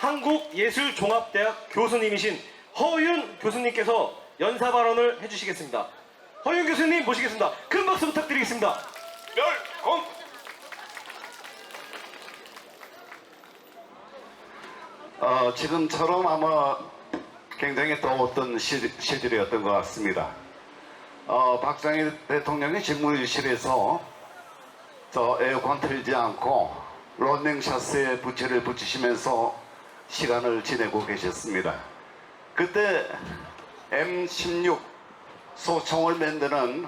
한국예술종합대학 교수님이신 허윤 교수님께서 연사 발언을 해주시겠습니다. 허윤 교수님 모시겠습니다. 큰 박수 부탁드리겠습니다. 멸공! 지금처럼 아마 굉장히 더웠던 시절이었던 것 같습니다. 박정희 대통령이 직무실에서 저 에어컨 틀지 않고 런닝샷에 부채를 붙이시면서 시간을 지내고 계셨습니다. 그때 M16 소총을 만드는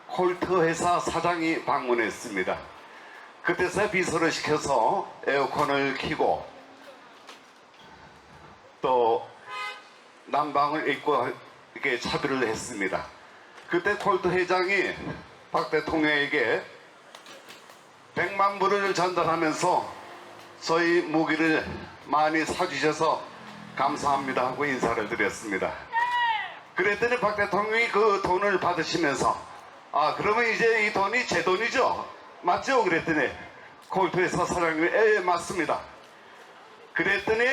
콜트 회사 사장이 방문했습니다. 그때서 비서를 시켜서 에어컨을 켜고 또 난방을 입고 이렇게 차비를 했습니다. 그때 콜트 회장이 박 대통령에게 100만 불을 전달하면서 저희 무기를 많이 사주셔서 감사합니다 하고 인사를 드렸습니다. 그랬더니 박 대통령이 그 돈을 받으시면서 그러면 이제 이 돈이 제 돈이죠? 맞죠? 그랬더니 콜트 회사 사장님이 맞습니다. 그랬더니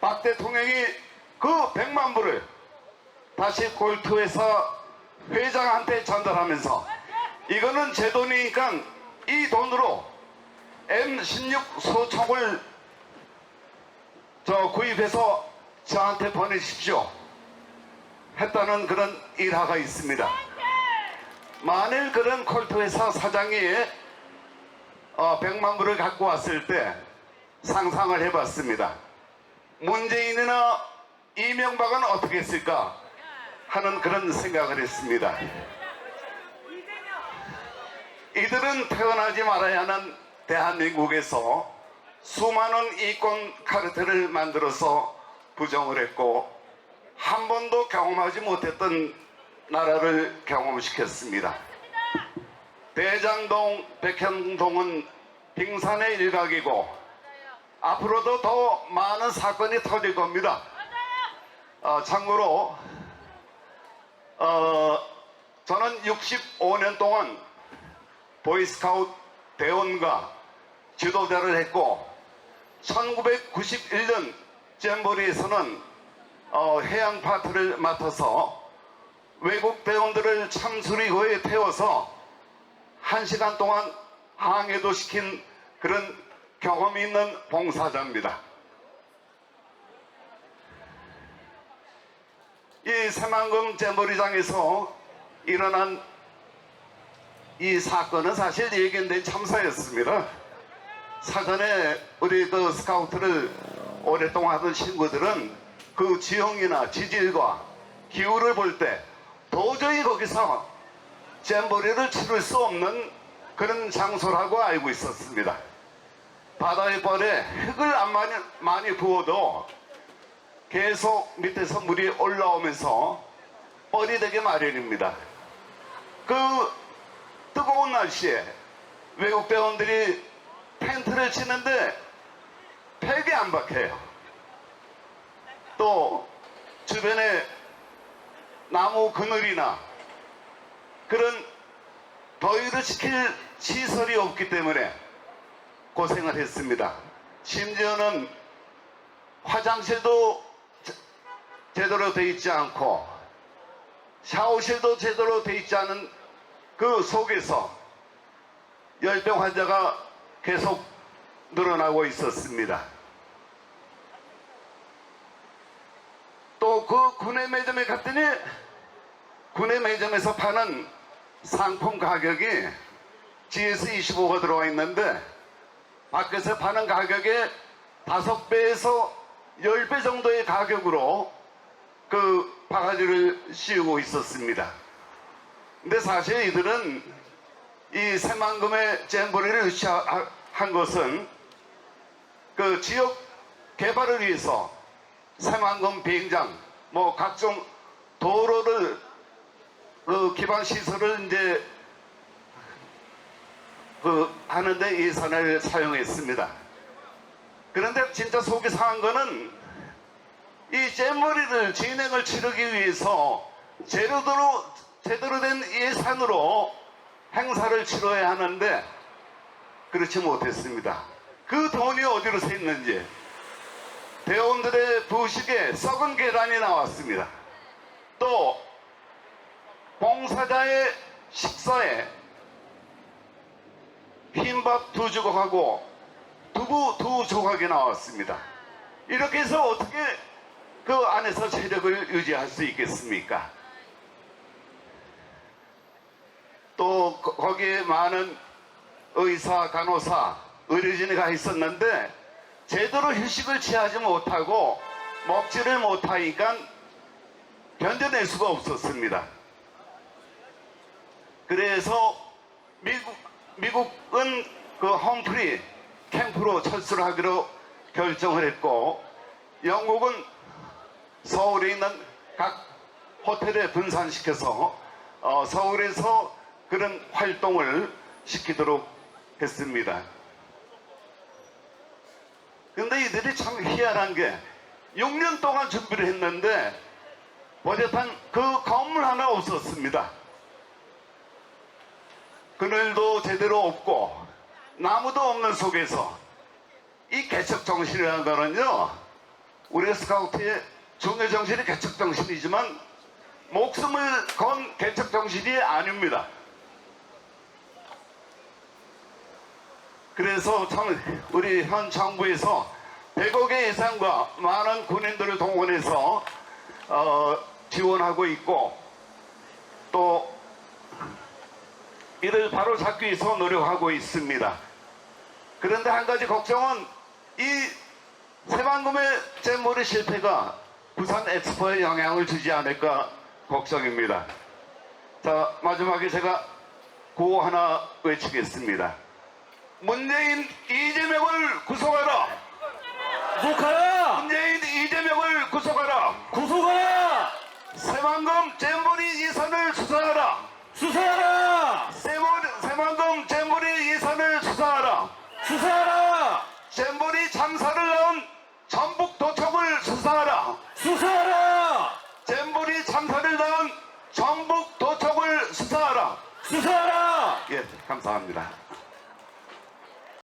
박 대통령이 그 100만 불을 다시 콜트 회사 회장한테 전달하면서 이거는 제 돈이니까 이 돈으로 M16 소총을 구입해서 저한테 보내십시오 했다는 그런 일화가 있습니다. 만일 그런 콜트 회사 사장이 100만 불을 갖고 왔을 때 상상을 해봤습니다. 문재인이나 이명박은 어떻게 했을까 하는 그런 생각을 했습니다. 이들은 태어나지 말아야 하는 대한민국에서 수많은 이권 카르텔을 만들어서 부정을 했고 한 번도 경험하지 못했던 나라를 경험시켰습니다. 대장동, 백현동은 빙산의 일각이고 앞으로도 더 많은 사건이 터질 겁니다. 참고로 저는 65년 동안 보이스카우트 대원과 지도자를 했고 1991년 잼버리에서는 해양 파트를 맡아서 외국 대원들을 참수리호에 태워서 1시간 동안 항해도 시킨 그런 경험이 있는 봉사자입니다. 이 새만금 잼버리장에서 일어난 이 사건은 사실 예견된 참사였습니다. 사전에 우리 그 스카우트를 오랫동안 하던 친구들은 그 지형이나 지질과 기후를 볼 때 도저히 거기서 잼버리를 치를 수 없는 그런 장소라고 알고 있었습니다. 바다의 벌에 흙을 안 많이 부어도 계속 밑에서 물이 올라오면서 뻘이 되게 마련입니다. 그 뜨거운 날씨에 외국 대원들이 텐트를 치는데 팩이 안 박혀요. 또 주변에 나무 그늘이나 그런 더위를 식힐 시설이 없기 때문에 고생을 했습니다. 심지어는 화장실도 제대로 되어 있지 않고 샤워실도 제대로 되어 있지 않은 그 속에서 열병 환자가 계속 늘어나고 있었습니다. 또 그 구내 매점에 갔더니 구내 매점에서 파는 상품 가격이 GS25가 들어와 있는데 밖에서 파는 가격의 5배에서 10배 정도의 가격으로 그 바가지를 씌우고 있었습니다. 근데 사실 이들은 이 새만금의 잼버리를 유치한 것은 그 지역 개발을 위해서 새만금 비행장, 뭐 각종 도로를 그 기반 시설을 이제 하는데 예산을 사용했습니다. 그런데 진짜 속이 상한 거는 이 잼버리를 진행을 치르기 위해서 제대로 된 예산으로 행사를 치러야 하는데 그렇지 못했습니다. 그 돈이 어디로 샜는지 대원들의 부식에 썩은 계란이 나왔습니다. 또 봉사자의 식사에 흰밥 2조각하고 두부 2조각이 나왔습니다. 이렇게 해서 어떻게 그 안에서 체력을 유지할 수 있겠습니까? 또 거기에 많은 의사, 간호사, 의료진이 가 있었는데 제대로 휴식을 취하지 못하고 먹지를 못하니까 견뎌낼 수가 없었습니다. 그래서 미국은 그 험프리 캠프로 철수를 하기로 결정을 했고, 영국은 서울에 있는 각 호텔에 분산시켜서 서울에서 그런 활동을 시키도록 했습니다. 근데 이들이 참 희한한 게 6년 동안 준비를 했는데 버젓한 그 건물 하나 없었습니다. 그늘도 제대로 없고 나무도 없는 속에서 이 개척정신이라는 거는요, 우리 스카우트의 중요정신이 개척정신이지만 목숨을 건 개척정신이 아닙니다. 그래서 참 우리 현 정부에서 100억의 예산과 많은 군인들을 동원해서 지원하고 있고, 또 이를 바로 잡기 위해서 노력하고 있습니다. 그런데 한 가지 걱정은 이 새만금의 잼머리 실패가 부산 엑스포에 영향을 주지 않을까 걱정입니다. 자, 마지막에 제가 구호 하나 외치겠습니다. 문재인 이재명을 구속하라! 구속하라! 문재인 이재명을 구속하라! 구속하라! 새만금 잼머리 예산을 수사하라! 수사하라! 새만금 잼머리 예산을 수사하라! 수사하라! 잼머리 참사를 낳은 전북도청을 수사하라! 수사하라! 잼머리 참사를 낳은 전북도청을 수사하라! 수사하라! 예, 감사합니다.